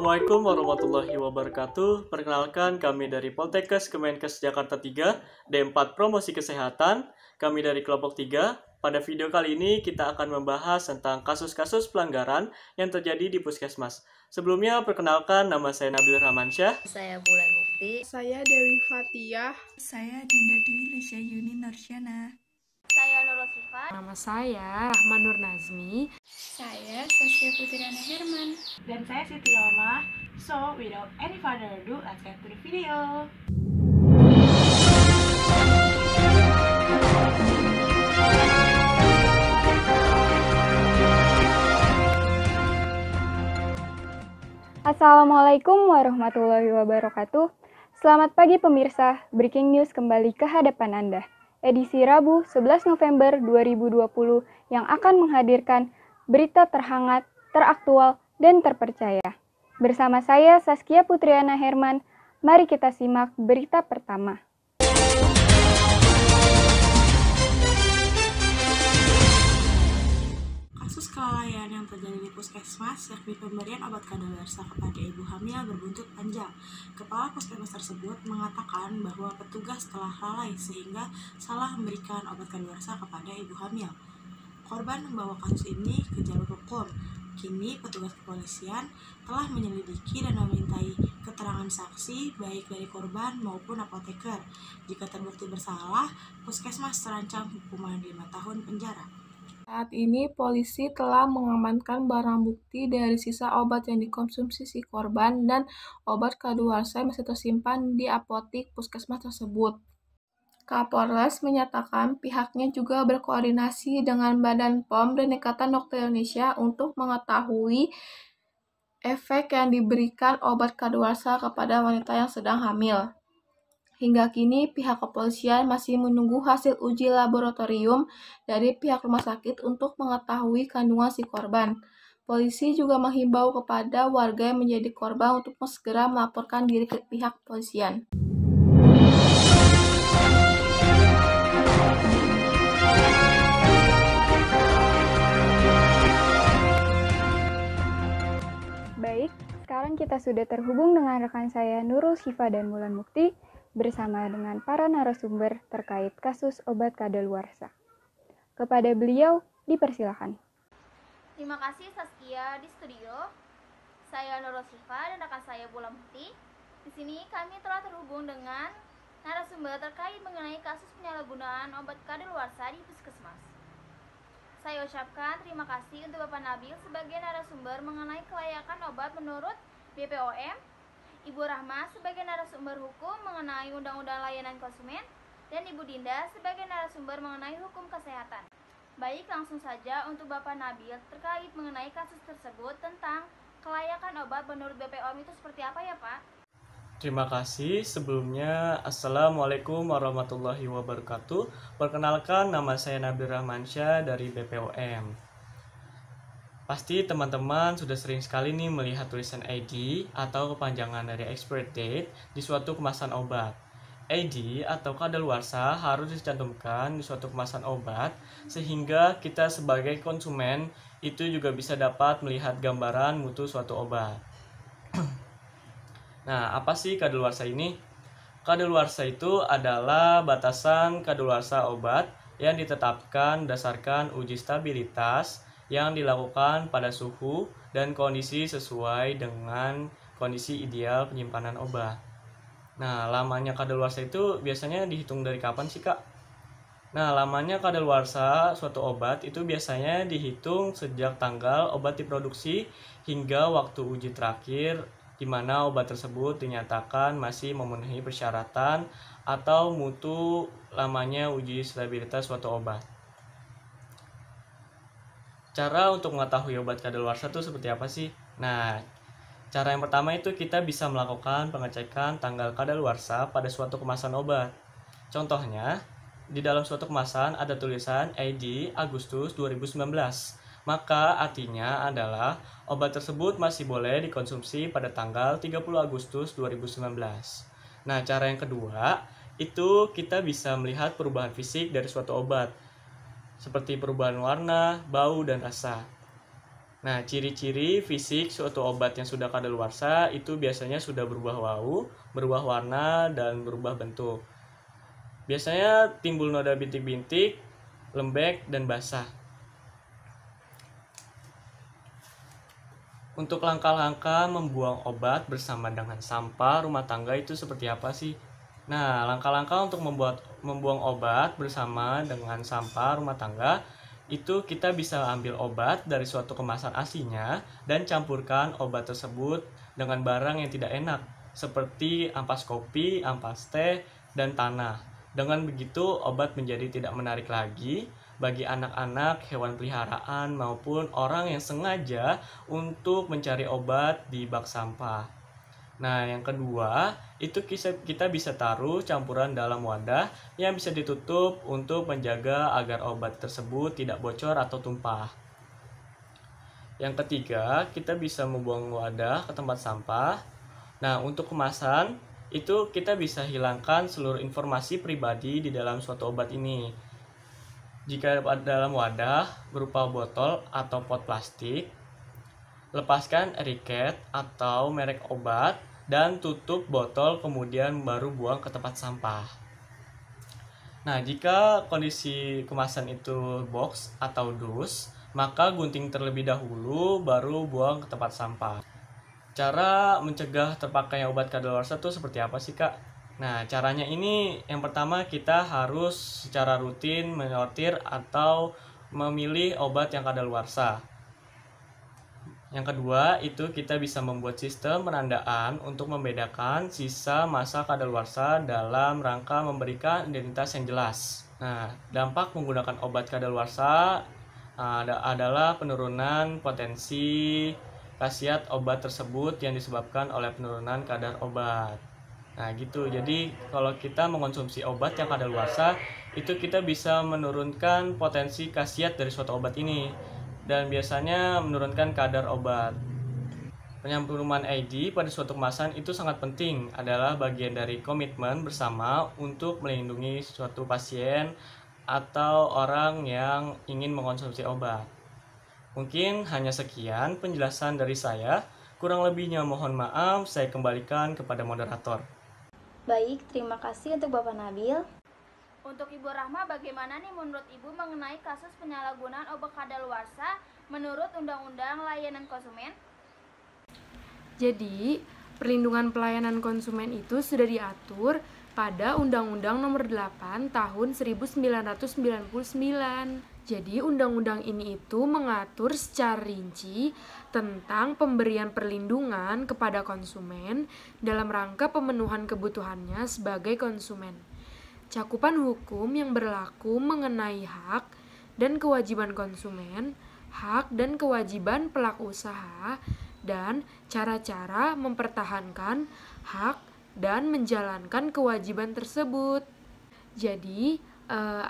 Assalamualaikum warahmatullahi wabarakatuh. Perkenalkan, kami dari Poltekkes Kemenkes Jakarta 3, D4 Promosi Kesehatan. Kami dari kelompok 3. Pada video kali ini kita akan membahas tentang kasus-kasus pelanggaran yang terjadi di Puskesmas. Sebelumnya, perkenalkan, nama saya Nabil Rahmansyah. Saya Bulan Mukti. Saya Dewi Fatiyah. Saya Dinda Dwi Lesya Yuni Narsyana. Saya Nurul Sifat. Nama saya Rahman Nur Nazmi. Saya Saskia Putriana Herman. Dan saya Siti Orla. So, without any further ado, let's get to the video. Assalamualaikum warahmatullahi wabarakatuh. Selamat pagi pemirsa, Breaking News kembali ke hadapan Anda. Edisi Rabu 11 November 2020 yang akan menghadirkan berita terhangat, teraktual, dan terpercaya. Bersama saya Saskia Putriana Herman, mari kita simak berita pertama. Kasus kelalaian yang terjadi di Puskesmas, yakni pemberian obat kadaluarsa kepada ibu hamil berbuntut panjang. Kepala Puskesmas tersebut mengatakan bahwa petugas telah lalai sehingga salah memberikan obat kadaluarsa kepada ibu hamil. Korban membawa kasus ini ke jalur hukum. Kini petugas kepolisian telah menyelidiki dan memintai keterangan saksi baik dari korban maupun apoteker. Jika terbukti bersalah, Puskesmas terancam hukuman 5 tahun penjara. Saat ini polisi telah mengamankan barang bukti dari sisa obat yang dikonsumsi si korban dan obat kadaluarsa yang masih tersimpan di apotik Puskesmas tersebut. Kapolres menyatakan pihaknya juga berkoordinasi dengan Badan POM dan Ikatan Dokter Indonesia untuk mengetahui efek yang diberikan obat kadaluarsa kepada wanita yang sedang hamil. Hingga kini pihak kepolisian masih menunggu hasil uji laboratorium dari pihak rumah sakit untuk mengetahui kandungan si korban. Polisi juga menghimbau kepada warga yang menjadi korban untuk segera melaporkan diri ke pihak kepolisian. Baik, sekarang kita sudah terhubung dengan rekan saya Nurul Syifa dan Bulan Mukti bersama dengan para narasumber terkait kasus obat kadaluarsa. Kepada beliau, dipersilakan. Terima kasih Saskia di studio. Saya Nurul Syifa dan rekan saya Bulan Mukti. Di sini kami telah terhubung dengan narasumber terkait mengenai kasus penyalahgunaan obat kadaluarsa di Puskesmas. Saya ucapkan terima kasih untuk Bapak Nabil sebagai narasumber mengenai kelayakan obat menurut BPOM, Ibu Rahma sebagai narasumber hukum mengenai Undang-Undang Layanan Konsumen, dan Ibu Dinda sebagai narasumber mengenai hukum kesehatan. Baik, langsung saja untuk Bapak Nabil terkait mengenai kasus tersebut tentang kelayakan obat menurut BPOM itu seperti apa ya Pak? Terima kasih. Sebelumnya, Assalamualaikum warahmatullahi wabarakatuh. Perkenalkan, nama saya Nabil Rahmansyah dari BPOM. Pasti teman-teman sudah sering sekali nih melihat tulisan ID atau kepanjangan dari expiry date di suatu kemasan obat. ID atau kadaluarsa harus dicantumkan di suatu kemasan obat sehingga kita sebagai konsumen itu juga bisa dapat melihat gambaran mutu suatu obat. Nah, apa sih kadaluarsa ini? Kadaluarsa itu adalah batasan kadaluarsa obat yang ditetapkan berdasarkan uji stabilitas yang dilakukan pada suhu dan kondisi sesuai dengan kondisi ideal penyimpanan obat. Nah, lamanya kadaluarsa itu biasanya dihitung dari kapan sih, Kak? Nah, lamanya kadaluarsa suatu obat itu biasanya dihitung sejak tanggal obat diproduksi hingga waktu uji terakhir di mana obat tersebut dinyatakan masih memenuhi persyaratan atau mutu lamanya uji stabilitas suatu obat. Cara untuk mengetahui obat kadaluarsa itu seperti apa sih? Nah, cara yang pertama itu kita bisa melakukan pengecekan tanggal kadaluarsa pada suatu kemasan obat. Contohnya, di dalam suatu kemasan ada tulisan ID Agustus 2019. Maka artinya adalah obat tersebut masih boleh dikonsumsi pada tanggal 30 Agustus 2019. Nah, cara yang kedua, itu kita bisa melihat perubahan fisik dari suatu obat, seperti perubahan warna, bau, dan rasa. Nah, ciri-ciri fisik suatu obat yang sudah kadaluarsa itu biasanya sudah berubah bau, berubah warna, dan berubah bentuk. Biasanya timbul noda bintik-bintik, lembek, dan basah. Untuk langkah-langkah membuang obat bersama dengan sampah rumah tangga itu seperti apa sih? Nah, langkah-langkah untuk membuang obat bersama dengan sampah rumah tangga itu kita bisa ambil obat dari suatu kemasan aslinya dan campurkan obat tersebut dengan barang yang tidak enak seperti ampas kopi, ampas teh, dan tanah. Dengan begitu obat menjadi tidak menarik lagi bagi anak-anak, hewan peliharaan maupun orang yang sengaja untuk mencari obat di bak sampah. Nah, yang kedua, itu kita bisa taruh campuran dalam wadah yang bisa ditutup untuk menjaga agar obat tersebut tidak bocor atau tumpah. Yang ketiga, kita bisa membuang wadah ke tempat sampah. Nah, untuk kemasan, itu kita bisa hilangkan seluruh informasi pribadi di dalam suatu obat ini. Jika dalam wadah berupa botol atau pot plastik, lepaskan etiket atau merek obat dan tutup botol, kemudian baru buang ke tempat sampah. Nah, jika kondisi kemasan itu box atau dus, maka gunting terlebih dahulu baru buang ke tempat sampah. Cara mencegah terpakainya obat kadaluarsa itu seperti apa sih, Kak? Nah, caranya ini yang pertama kita harus secara rutin menyortir atau memilih obat yang kadaluarsa. Yang kedua, itu kita bisa membuat sistem penandaan untuk membedakan sisa masa kadaluarsa dalam rangka memberikan identitas yang jelas. Nah, dampak menggunakan obat kadaluarsa adalah penurunan potensi khasiat obat tersebut yang disebabkan oleh penurunan kadar obat. Nah, gitu. Jadi, kalau kita mengonsumsi obat yang kadaluarsa, itu kita bisa menurunkan potensi khasiat dari suatu obat ini, dan biasanya menurunkan kadar obat. Penyantuman ID pada suatu kemasan itu sangat penting, adalah bagian dari komitmen bersama untuk melindungi suatu pasien atau orang yang ingin mengkonsumsi obat. Mungkin hanya sekian penjelasan dari saya, kurang lebihnya mohon maaf, saya kembalikan kepada moderator. Baik, terima kasih untuk Bapak Nabil. Untuk Ibu Rahma, bagaimana nih menurut Ibu mengenai kasus penyalahgunaan obat kadaluarsa menurut Undang-Undang Layanan Konsumen? Jadi, perlindungan pelayanan konsumen itu sudah diatur pada Undang-Undang Nomor 8 Tahun 1999. Jadi, undang-undang ini itu mengatur secara rinci tentang pemberian perlindungan kepada konsumen dalam rangka pemenuhan kebutuhannya sebagai konsumen. Cakupan hukum yang berlaku mengenai hak dan kewajiban konsumen, hak dan kewajiban pelaku usaha, dan cara-cara mempertahankan hak dan menjalankan kewajiban tersebut. Jadi,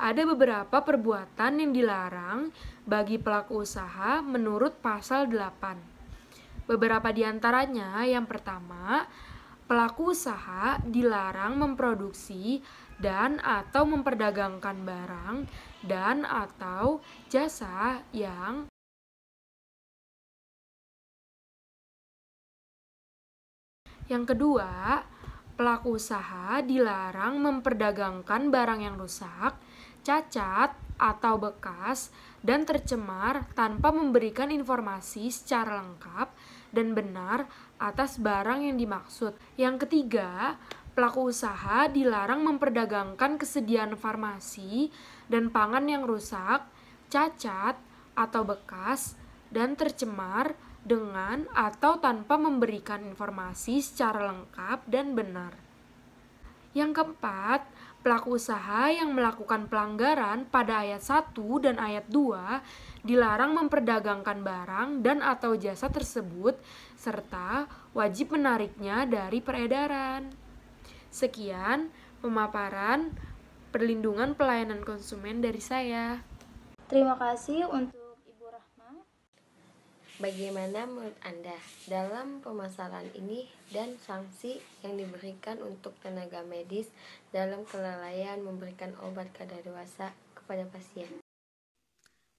ada beberapa perbuatan yang dilarang bagi pelaku usaha menurut pasal 8. Beberapa di antaranya, yang pertama, pelaku usaha dilarang memproduksi dan atau memperdagangkan barang dan atau jasa yang kedua, pelaku usaha dilarang memperdagangkan barang yang rusak, cacat, atau bekas dan tercemar tanpa memberikan informasi secara lengkap dan benar atas barang yang dimaksud. Yang ketiga, pelaku usaha dilarang memperdagangkan kesediaan farmasi dan pangan yang rusak, cacat, atau bekas, dan tercemar dengan atau tanpa memberikan informasi secara lengkap dan benar. Yang keempat, pelaku usaha yang melakukan pelanggaran pada ayat 1 dan ayat 2 dilarang memperdagangkan barang dan atau jasa tersebut serta wajib menariknya dari peredaran. Sekian pemaparan perlindungan pelayanan konsumen dari saya. Terima kasih untuk Ibu Rahma. Bagaimana menurut Anda dalam permasalahan ini dan sanksi yang diberikan untuk tenaga medis dalam kelalaian memberikan obat kadaluarsa kepada pasien?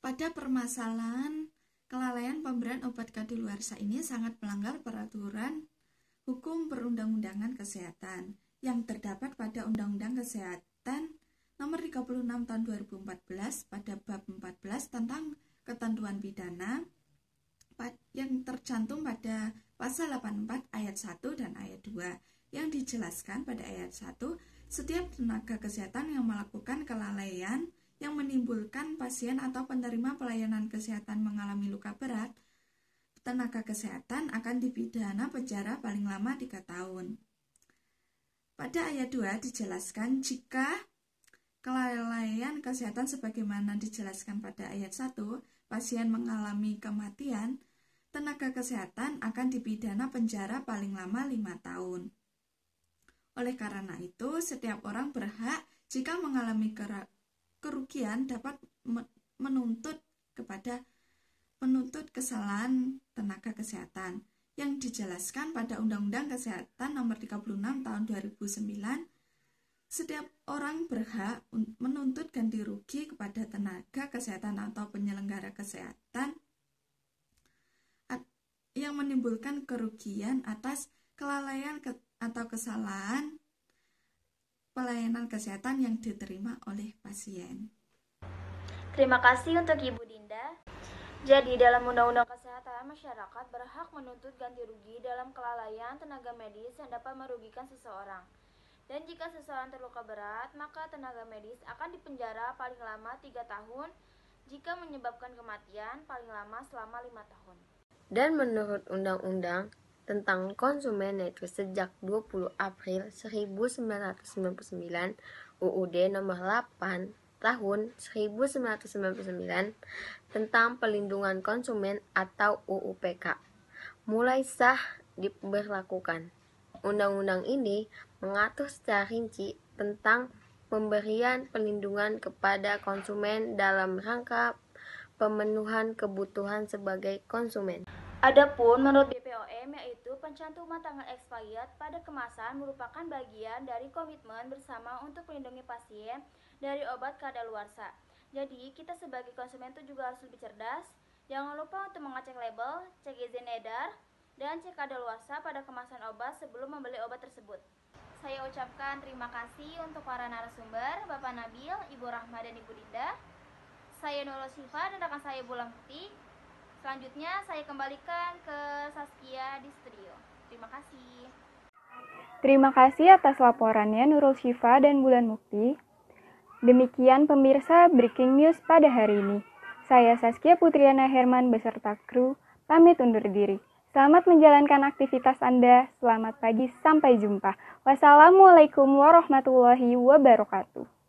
Pada permasalahan kelalaian pemberian obat kadaluarsa ini sangat melanggar peraturan hukum perundang-undangan kesehatan yang terdapat pada Undang-Undang Kesehatan Nomor 36 Tahun 2014 pada bab 14 tentang ketentuan pidana yang tercantum pada pasal 84 ayat 1 dan ayat 2 yang dijelaskan pada ayat 1, setiap tenaga kesehatan yang melakukan kelalaian yang menimbulkan pasien atau penerima pelayanan kesehatan mengalami luka berat, tenaga kesehatan akan dipidana penjara paling lama 3 tahun. Pada ayat 2 dijelaskan jika kelalaian kesehatan sebagaimana dijelaskan pada ayat 1, pasien mengalami kematian, tenaga kesehatan akan dipidana penjara paling lama 5 tahun. Oleh karena itu, setiap orang berhak jika mengalami kerugian dapat menuntut kesalahan tenaga kesehatan yang dijelaskan pada Undang-Undang Kesehatan Nomor 36 Tahun 2009. Setiap orang berhak menuntut ganti rugi kepada tenaga kesehatan atau penyelenggara kesehatan yang menimbulkan kerugian atas kelalaian atau kesalahan pelayanan kesehatan yang diterima oleh pasien. Terima kasih untuk Ibu Dinda. Jadi dalam Undang-Undang Kesehatan, masyarakat berhak menuntut ganti rugi dalam kelalaian tenaga medis yang dapat merugikan seseorang. Dan jika seseorang terluka berat, maka tenaga medis akan dipenjara paling lama 3 tahun, jika menyebabkan kematian paling lama selama 5 tahun. Dan menurut Undang-Undang tentang Konsumen yaitu sejak 20 April 1999, UUD nomor 8 tahun 1999 tentang Pelindungan Konsumen atau UUPK mulai sah diberlakukan. Undang-undang ini mengatur secara rinci tentang pemberian perlindungan kepada konsumen dalam rangka pemenuhan kebutuhan sebagai konsumen. Adapun menurut BPOM, yaitu pencantuman tanggal expired pada kemasan merupakan bagian dari komitmen bersama untuk melindungi pasien dari obat kadaluarsa. Jadi kita sebagai konsumen itu juga harus lebih cerdas. Jangan lupa untuk mengecek label, cek izin edar, dan cek kadaluarsa pada kemasan obat sebelum membeli obat tersebut. Saya ucapkan terima kasih untuk para narasumber, Bapak Nabil, Ibu Rahma, dan Ibu Dinda. Saya Nurul Syifa dan rekan saya Bulan Putih. Selanjutnya saya kembalikan ke Saskia di studio. Terima kasih. Terima kasih atas laporannya Nurul Syifa dan Bulan Mukti. Demikian pemirsa Breaking News pada hari ini. Saya Saskia Putriana Herman beserta kru pamit undur diri. Selamat menjalankan aktivitas Anda. Selamat pagi, sampai jumpa. Wassalamualaikum warahmatullahi wabarakatuh.